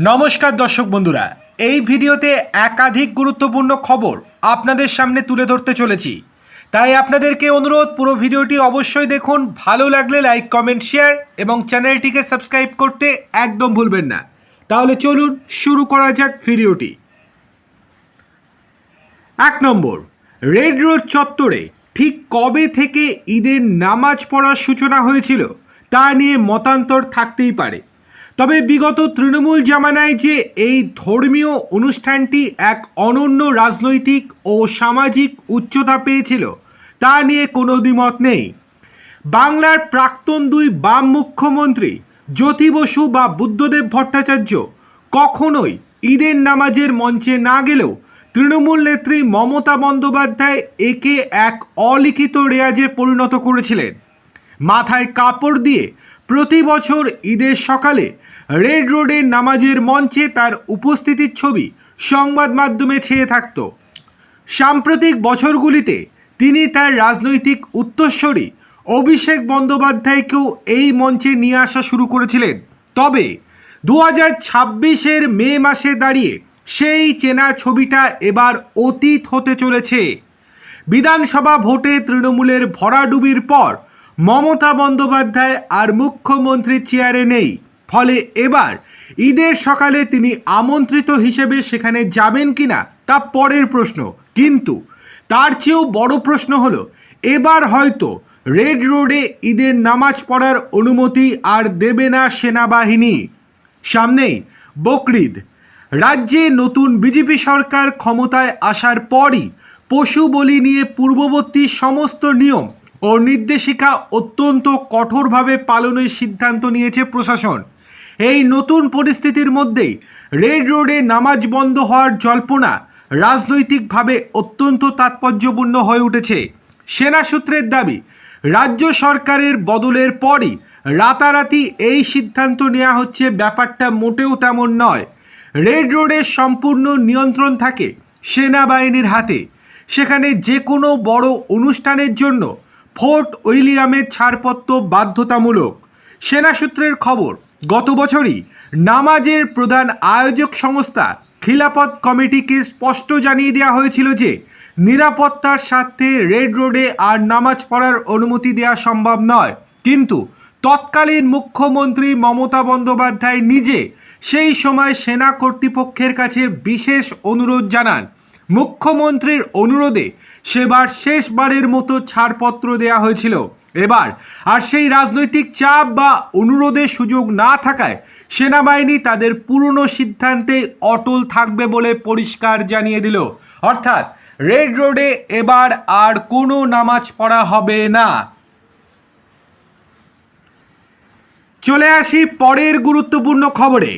নমস্কার দর্শক বন্ধুরা, এই ভিডিওতে একাধিক গুরুত্বপূর্ণ খবর আপনাদের সামনে তুলে ধরতে চলেছি। তাই আপনাদেরকে অনুরোধ, পুরো ভিডিওটি অবশ্যই দেখুন। ভালো লাগলে লাইক, কমেন্ট, শেয়ার এবং চ্যানেলটিকে সাবস্ক্রাইব করতে একদম ভুলবেন না। তাহলে চলুন শুরু করা যাক ভিডিওটি। 1 নম্বর, রেড রোড চত্বরে ঠিক কবে থেকে ঈদের নামাজ পড়ার সূচনা হয়েছিল তা নিয়ে মতান্তর থাকতেই পারে। তবে বিগত তৃণমূল জামানায় যে এই ধর্মীয় অনুষ্ঠানটি এক অনন্য রাজনৈতিক ও সামাজিক উচ্চতা পেয়েছিল তা নিয়ে কোনো দ্বিমত নেই। বাংলার প্রাক্তন দুই বাম মুখ্যমন্ত্রী জ্যোতি বসু বা বুদ্ধদেব ভট্টাচার্য কখনোই ঈদের নামাজের মঞ্চে না গেলেও তৃণমূল নেত্রী মমতা বন্দ্যোপাধ্যায় একে এক অলিখিত রেওয়াজে পরিণত করেছিলেন। মাথায় কাপড় দিয়ে প্রতি বছর ঈদের সকালে রেড রোডের নামাজের মঞ্চে তার উপস্থিতির ছবি সংবাদ মাধ্যমে ছেয়ে থাকত। সাম্প্রতিক বছরগুলিতে তিনি তার রাজনৈতিক উত্তরসূরি অভিষেক বন্দ্যোপাধ্যায়কেও এই মঞ্চে নিয়ে আসা শুরু করেছিলেন। তবে 2026-এর মে মাসে দাঁড়িয়ে সেই চেনা ছবিটা এবার অতীত হতে চলেছে। বিধানসভা ভোটে তৃণমূলের ভরাডুবির পর মমতা বন্দ্যোপাধ্যায় আর মুখ্যমন্ত্রীর চেয়ারে নেই। ফলে এবার ঈদের সকালে তিনি আমন্ত্রিত হিসেবে সেখানে যাবেন কিনা তা পরের প্রশ্ন। কিন্তু তার চেয়েও বড় প্রশ্ন হলো, এবার হয়তো রেড রোডে ঈদের নামাজ পড়ার অনুমতি আর দেবে না সেনাবাহিনী। সামনেই বকরিদ। রাজ্যে নতুন বিজেপি সরকার ক্ষমতায় আসার পরই পশু বলি নিয়ে পূর্ববর্তী সমস্ত নিয়ম ও নির্দেশিকা অত্যন্ত কঠোরভাবে পালনের সিদ্ধান্ত নিয়েছে প্রশাসন। এই নতুন পরিস্থিতির মধ্যেই রেড রোডে নামাজ বন্ধ হওয়ার জল্পনা রাজনৈতিকভাবে অত্যন্ত তাৎপর্যপূর্ণ হয়ে উঠেছে। সেনা সূত্রের দাবি, রাজ্য সরকারের বদলের পরই রাতারাতি এই সিদ্ধান্ত নেওয়া হচ্ছে, ব্যাপারটা মোটেও তেমন নয়। রেড রোডের সম্পূর্ণ নিয়ন্ত্রণ থাকে সেনাবাহিনীর হাতে। সেখানে যে কোনো বড় অনুষ্ঠানের জন্য ফোর্ট উইলিয়ামের ছাড়পত্র বাধ্যতামূলক। সেনা সূত্রের খবর, গত বছরই নামাজের প্রধান আয়োজক সংস্থা খিলাফত কমিটিকে স্পষ্ট জানিয়ে দেওয়া হয়েছিল যে নিরাপত্তার স্বার্থে রেড রোডে আর নামাজ পড়ার অনুমতি দেওয়া সম্ভব নয়। কিন্তু তৎকালীন মুখ্যমন্ত্রী মমতা বন্দ্যোপাধ্যায় নিজে সেই সময় সেনা কর্তৃপক্ষের কাছে বিশেষ অনুরোধ জানান। মুখ্যমন্ত্রীর অনুরোধে সেবার শেষবারের মতো ছাড়পত্র দেওয়া হয়েছিল। এবার আর সেই রাজনৈতিক চাপ বা অনুরোধের সুযোগ না থাকায় সেনাবাহিনী তাদের পুরনো সিদ্ধান্তে অটল থাকবে বলে পরিষ্কার জানিয়ে দিল। অর্থাৎ রেড রোডে এবার আর কোনো নামাজ পড়া হবে না। চলে আসি পরের গুরুত্বপূর্ণ খবরে।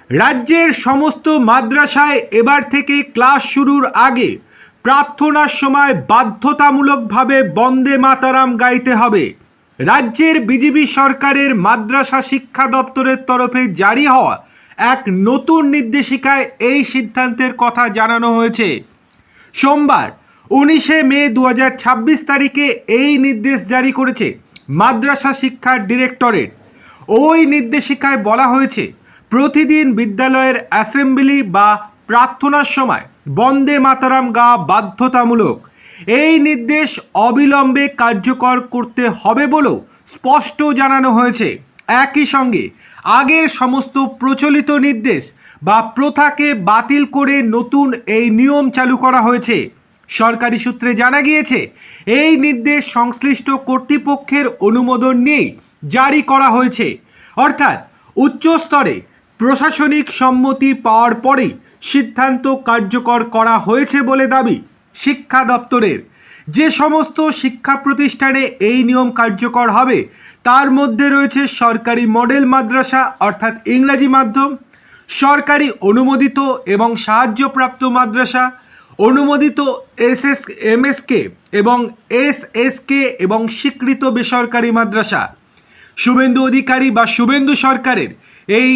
রাজ্যের সমস্ত মাদ্রাসায় এবার থেকে ক্লাস শুরুর আগে প্রার্থনার সময় বাধ্যতামূলকভাবে বন্দে মাতারাম গাইতে হবে। রাজ্যের বিজেপি সরকারের মাদ্রাসা শিক্ষা দপ্তরের তরফে জারি হওয়া এক নতুন নির্দেশিকায় এই সিদ্ধান্তের কথা জানানো হয়েছে। সোমবার 19শে মে 2026 তারিখে এই নির্দেশ জারি করেছে মাদ্রাসা শিক্ষার ডিরেক্টরেট। ওই নির্দেশিকায় বলা হয়েছে, প্রতিদিন বিদ্যালয়ের অ্যাসেম্বলি বা প্রার্থনার সময় বন্দে মাতারাম গাওয়া বাধ্যতামূলক। এই নির্দেশ অবিলম্বে কার্যকর করতে হবে বলেও স্পষ্ট জানানো হয়েছে। একই সঙ্গে আগের সমস্ত প্রচলিত নির্দেশ বা প্রথাকে বাতিল করে নতুন এই নিয়ম চালু করা হয়েছে। সরকারি সূত্রে জানা গিয়েছে, এই নির্দেশ সংশ্লিষ্ট কর্তৃপক্ষের অনুমোদন নিয়েই জারি করা হয়েছে। অর্থাৎ উচ্চ স্তরে প্রশাসনিক সম্মতি পাওয়ার পরেই সিদ্ধান্ত কার্যকর করা হয়েছে বলে দাবি শিক্ষা দপ্তরের। যে সমস্ত শিক্ষা প্রতিষ্ঠানে এই নিয়ম কার্যকর হবে তার মধ্যে রয়েছে সরকারি মডেল মাদ্রাসা অর্থাৎ ইংরাজি মাধ্যম, সরকারি অনুমোদিত এবং সাহায্যপ্রাপ্ত মাদ্রাসা, অনুমোদিত এমএসকে এবং এসএসকে এবং স্বীকৃত বেসরকারি মাদ্রাসা। শুভেন্দু অধিকারী বা শুভেন্দু সরকারের এই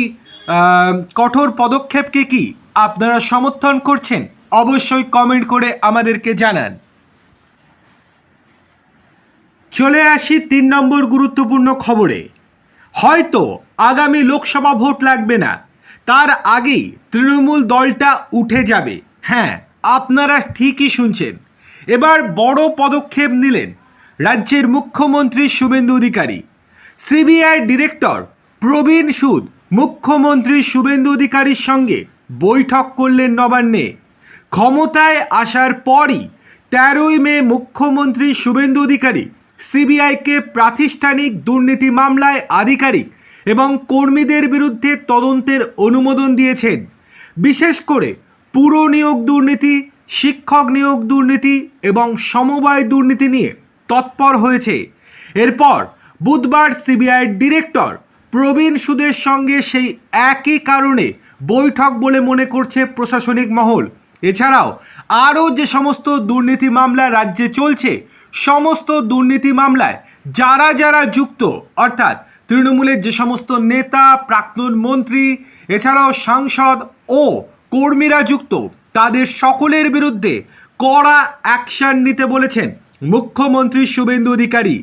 কঠোর পদক্ষেপকে কি আপনারা সমর্থন করছেন? অবশ্যই কমেন্ট করে আমাদেরকে জানান। চলে আসি 3 নম্বর গুরুত্বপূর্ণ খবরে। হয়তো আগামী লোকসভা ভোট লাগবে না, তার আগেই তৃণমূল দলটা উঠে যাবে। হ্যাঁ, আপনারা ঠিকই শুনছেন। এবার বড় পদক্ষেপ নিলেন রাজ্যের মুখ্যমন্ত্রী শুভেন্দু অধিকারী। সিবিআই ডিরেক্টর প্রবীণ সুদ মুখ্যমন্ত্রী শুভেন্দু অধিকারীর সঙ্গে বৈঠক করলেন নবান্নে। ক্ষমতায় আসার পরই 13ই মে মুখ্যমন্ত্রী শুভেন্দু অধিকারী সিবিআইকে প্রাতিষ্ঠানিক দুর্নীতি মামলায় আধিকারিক এবং কর্মীদের বিরুদ্ধে তদন্তের অনুমোদন দিয়েছেন। বিশেষ করে পুর নিয়োগ দুর্নীতি, শিক্ষক নিয়োগ দুর্নীতি এবং সমবায় দুর্নীতি নিয়ে তৎপর হয়েছে। এরপর বুধবার সিবিআই ডিরেক্টর প্রবীণ সুদের সঙ্গে সেই একই কারণে বৈঠক বলে মনে করছে প্রশাসনিক মহল। এছাড়াও আরও যে সমস্ত দুর্নীতি মামলা রাজ্যে চলছে, সমস্ত দুর্নীতি মামলায় যারা যারা যুক্ত, অর্থাৎ তৃণমূলের যে সমস্ত নেতা, প্রাক্তন মন্ত্রী, এছাড়াও সাংসদ ও কর্মীরা যুক্ত, তাদের সকলের বিরুদ্ধে কড়া অ্যাকশন নিতে বলেছেন মুখ্যমন্ত্রী শুভেন্দু অধিকারী।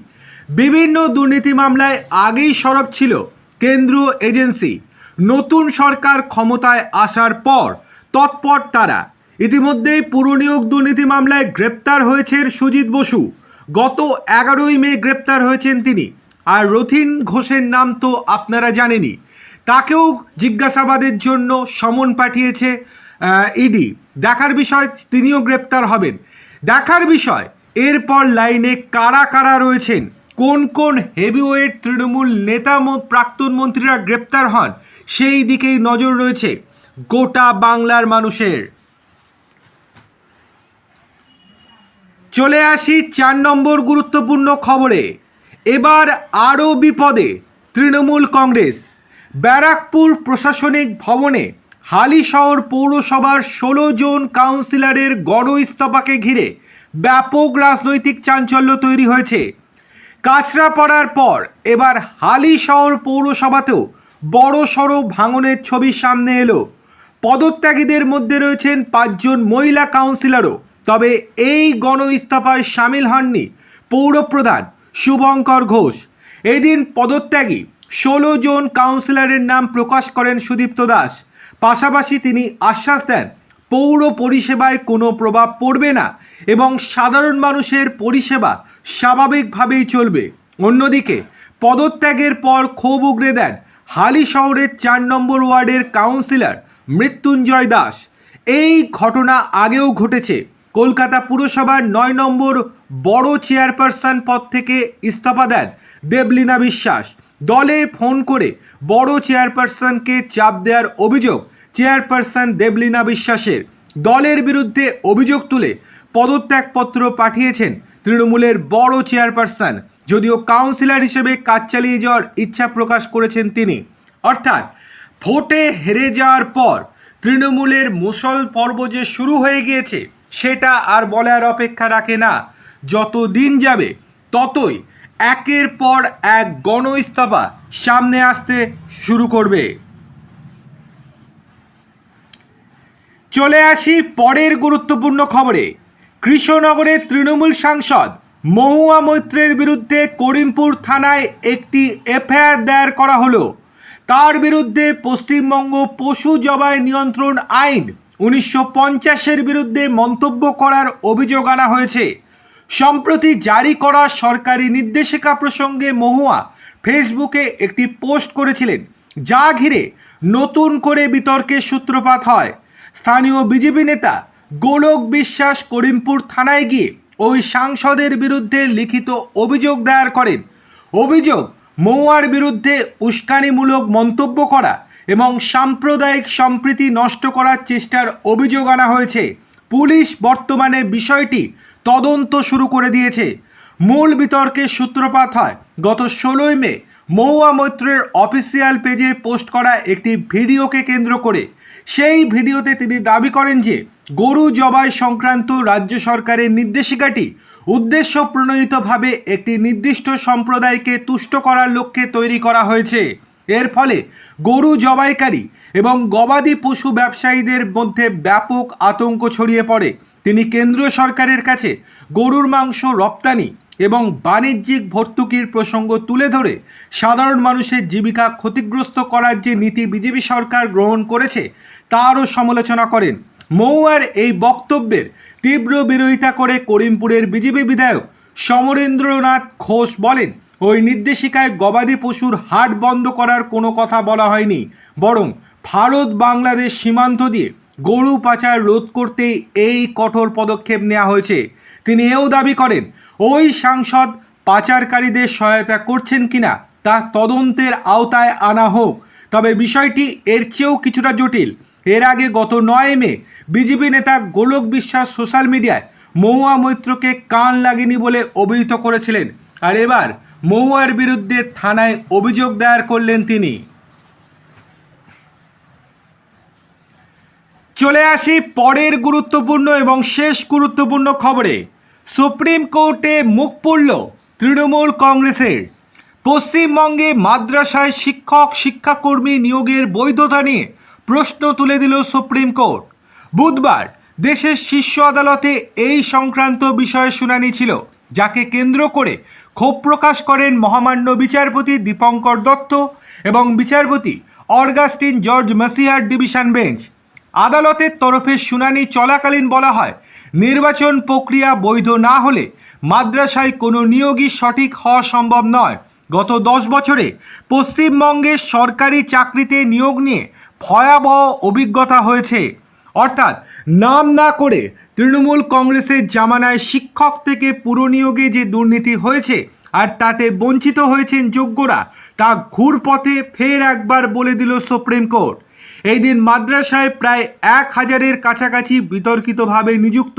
বিভিন্ন দুর্নীতি মামলায় আগেই সরব ছিল কেন্দ্রীয় এজেন্সি। নতুন সরকার ক্ষমতায় আসার পর তৎপর তারা। ইতিমধ্যেই পুর নিয়োগ দুর্নীতি মামলায় গ্রেপ্তার হয়েছেন সুজিত বসু। গত 11ই মে গ্রেপ্তার হয়েছেন তিনি। আর রথিন ঘোষের নাম তো আপনারা জানেনই, তাকেও জিজ্ঞাসাবাদের জন্য সমন পাঠিয়েছে ইডি। দেখার বিষয় তিনিও গ্রেপ্তার হবেন। দেখার বিষয় এরপর লাইনে কারা কারা রয়েছেন, কোন কোন হেভিওয়েট তৃণমূল নেতা প্রাক্তন মন্ত্রীরা গ্রেপ্তার হন, সেই দিকেই নজর রয়েছে গোটা বাংলার মানুষের। চলে আসি 4 নম্বর গুরুত্বপূর্ণ খবরে। এবার আরও বিপদে তৃণমূল কংগ্রেস। ব্যারাকপুর প্রশাসনিক ভবনে হালিশহর পৌরসভার 16 জন কাউন্সিলরের গণ ইস্তফাকে ঘিরে ব্যাপক রাজনৈতিক চাঞ্চল্য তৈরি হয়েছে। কাচরা পড়ার পর এবার হালিশহর পৌরসভাতেও বড়সড় ভাঙনের ছবি সামনে এলো। পদত্যাগীদের মধ্যে রয়েছেন 5 জন মহিলা কাউন্সিলরও। তবে এই গণ ইস্তফায় সামিল হননি পৌরপ্রধান শুভঙ্কর ঘোষ। এদিন পদত্যাগী 16 জন কাউন্সিলরের নাম প্রকাশ করেন সুদীপ্ত দাস। পাশাপাশি তিনি আশ্বাস দেন পৌর পরিষেবায় কোনো প্রভাব পড়বে না এবং সাধারণ মানুষের পরিষেবা স্বাভাবিকভাবেই চলবে। অন্যদিকে পদত্যাগের পর ক্ষোভ উগরে দেন হালিশহরের 4 নম্বর ওয়ার্ডের কাউন্সিলর মৃত্যুঞ্জয় দাস। এই ঘটনা আগেও ঘটেছে। কলকাতা পুরসভার 9 নম্বর বড় চেয়ারপারসন পদ থেকে ইস্তফা দেন দেবলীনা বিশ্বাস। দলে ফোন করে বড় চেয়ারপারসনকে চাপ দেওয়ার অভিযোগ চেয়ারপারসন দেবলীনা বিশ্বাসের। দলের বিরুদ্ধে অভিযোগ তুলে পদত্যাগপত্র পাঠিয়েছেন তৃণমূলের বড় চেয়ারপারসন, যদিও কাউন্সিলর হিসেবে কাজ চালিয়ে যাওয়ার ইচ্ছা প্রকাশ করেছেন তিনি। অর্থাৎ ভোটে হেরে যাওয়ার পর তৃণমূলের মুষল পর্ব যে শুরু হয়ে গিয়েছে সেটা আর বলার অপেক্ষা রাখে না। যত দিন যাবে ততই একের পর এক গণ ইস্তফা সামনে আসতে শুরু করবে। চলে আসি পরের গুরুত্বপূর্ণ খবরে। কৃষ্ণনগরের তৃণমূল সাংসদ মহুয়া মৈত্রের বিরুদ্ধে করিমপুর থানায় একটি এফআইআর দায়ের করা হলো। তার বিরুদ্ধে পশ্চিমবঙ্গ পশু জবাই নিয়ন্ত্রণ আইন 1950-এর বিরুদ্ধে মন্তব্য করার অভিযোগ আনা হয়েছে। সম্প্রতি জারি করা সরকারি নির্দেশিকা প্রসঙ্গে মহুয়া ফেসবুকে একটি পোস্ট করেছিলেন, যা ঘিরে নতুন করে বিতর্কের সূত্রপাত হয়। স্থানীয় বিজেপি নেতা গোলক বিশ্বাস করিমপুর থানায় গিয়ে ওই সাংসদের বিরুদ্ধে লিখিত অভিযোগ দায়ের করেন। অভিযোগ, মহুয়ার বিরুদ্ধে উস্কানিমূলক মন্তব্য করা এবং সাম্প্রদায়িক সম্প্রীতি নষ্ট করার চেষ্টার অভিযোগ আনা হয়েছে। পুলিশ বর্তমানে বিষয়টি তদন্ত শুরু করে দিয়েছে। মূল বিতর্কের সূত্রপাত হয় গত 16ই মে মহুয়া মৈত্রের অফিসিয়াল পেজে পোস্ট করা একটি ভিডিওকে কেন্দ্র করে। সেই ভিডিওতে তিনি দাবি করেন যে গরু জবাই সংক্রান্ত রাজ্য সরকারের নির্দেশিকাটি উদ্দেশ্য প্রণোদিতভাবে একটি নির্দিষ্ট সম্প্রদায়কে তুষ্ট করার লক্ষ্যে তৈরি করা হয়েছে। এর ফলে গরু জবাইকারী এবং গবাদি পশু ব্যবসায়ীদের মধ্যে ব্যাপক আতঙ্ক ছড়িয়ে পড়ে। তিনি কেন্দ্রীয় সরকারের কাছে গরুর মাংস রপ্তানি এবং বাণিজ্যিক ভর্তুকির প্রসঙ্গ তুলে ধরে সাধারণ মানুষের জীবিকা ক্ষতিগ্রস্ত করার যে নীতি বিজেপি সরকার গ্রহণ করেছে তারও সমালোচনা করেন। মহুয়ার এই বক্তব্যের তীব্র বিরোধিতা করে করিমপুরের বিজেপি বিধায়ক সমরেন্দ্রনাথ ঘোষ বলেন, ওই নির্দেশিকায় গবাদি পশুর হাট বন্ধ করার কোনো কথা বলা হয়নি, বরং ভারত বাংলাদেশ সীমান্ত দিয়ে গরু পাচার রোধ করতেই এই কঠোর পদক্ষেপ নেওয়া হয়েছে। তিনি এও দাবি করেন, ওই সাংসদ পাচারকারীদের সহায়তা করছেন কিনা তা তদন্তের আওতায় আনা হোক। তবে বিষয়টি এর চেয়েও কিছুটা জটিল। এর আগে গত 9 মে বিজেপি নেতা গোলক বিশ্বাস সোশ্যাল মিডিয়ায় মহুয়া মৈত্রকে কান লাগেনি বলে অভিহিত করেছিলেন, আর এবার মহুয়ার বিরুদ্ধে থানায় অভিযোগ দায়ের করলেন তিনি। চলে আসি পরের গুরুত্বপূর্ণ এবং শেষ গুরুত্বপূর্ণ খবরে। সুপ্রিম কোর্টে মুখ পুড়ল তৃণমূল কংগ্রেসের। পশ্চিমবঙ্গে মাদ্রাসায় শিক্ষাকর্মী নিয়োগের বৈধতা নিয়ে প্রশ্ন তুলে দিল সুপ্রিম কোর্ট। বুধবার দেশের শীর্ষ আদালতে এই সংক্রান্ত বিষয়ে শুনানি ছিল, যাকে কেন্দ্র করে ক্ষোভ প্রকাশ করেন মহামান্য বিচারপতি দীপঙ্কর দত্ত এবং বিচারপতি অগাস্টিন জর্জ মাসিহার ডিভিশন বেঞ্চ। আদালতের তরফে শুনানি চলাকালীন বলা হয়, নির্বাচন প্রক্রিয়া বৈধ না হলে মাদ্রাসায় কোনো নিয়োগই সঠিক হওয়া সম্ভব নয়। গত 10 বছরে পশ্চিমবঙ্গের সরকারি চাকরিতে নিয়োগ নিয়ে ভয়াবহ অভিজ্ঞতা হয়েছে। অর্থাৎ নাম না করে তৃণমূল কংগ্রেসের জামানায় শিক্ষক থেকে পুরনিয়োগে যে দুর্নীতি হয়েছে আর তাতে বঞ্চিত হয়েছেন যোগ্যরা, তা ঘুরপথে ফের একবার বলে দিল সুপ্রিম কোর্ট। এই দিন মাদ্রাসায় প্রায় 1000-এর কাছাকাছি বিতর্কিতভাবে নিযুক্ত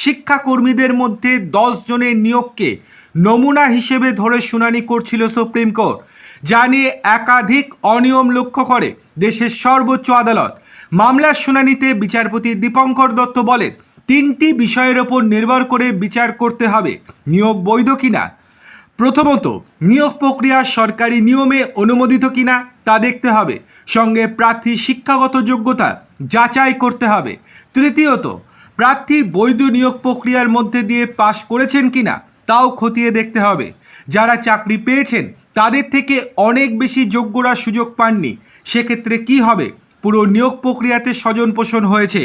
শিক্ষাকর্মীদের মধ্যে 10 জনের নিয়োগকে নমুনা হিসেবে ধরে শুনানি করছিল সুপ্রিম কোর্ট, যা নিয়ে একাধিক অনিয়ম লক্ষ্য করে দেশের সর্বোচ্চ আদালত। মামলার শুনানিতে বিচারপতি দীপঙ্কর দত্ত বলেন, 3টি বিষয়ের ওপর নির্ভর করে বিচার করতে হবে নিয়োগ বৈধ কিনা। প্রথমত, নিয়োগ প্রক্রিয়া সরকারি নিয়মে অনুমোদিত কিনা তা দেখতে হবে, সঙ্গে প্রার্থীর শিক্ষাগত যোগ্যতা যাচাই করতে হবে। তৃতীয়ত, প্রার্থী বৈধ নিয়োগ প্রক্রিয়ার মধ্যে দিয়ে পাশ করেছেন কিনা তাও খতিয়ে দেখতে হবে। যারা চাকরি পেয়েছেন তাদের থেকে অনেক বেশি যোগ্যরা সুযোগ পাননি, সেক্ষেত্রে কি হবে? পুরো নিয়োগ প্রক্রিয়াতে স্বজন পোষণ হয়েছে।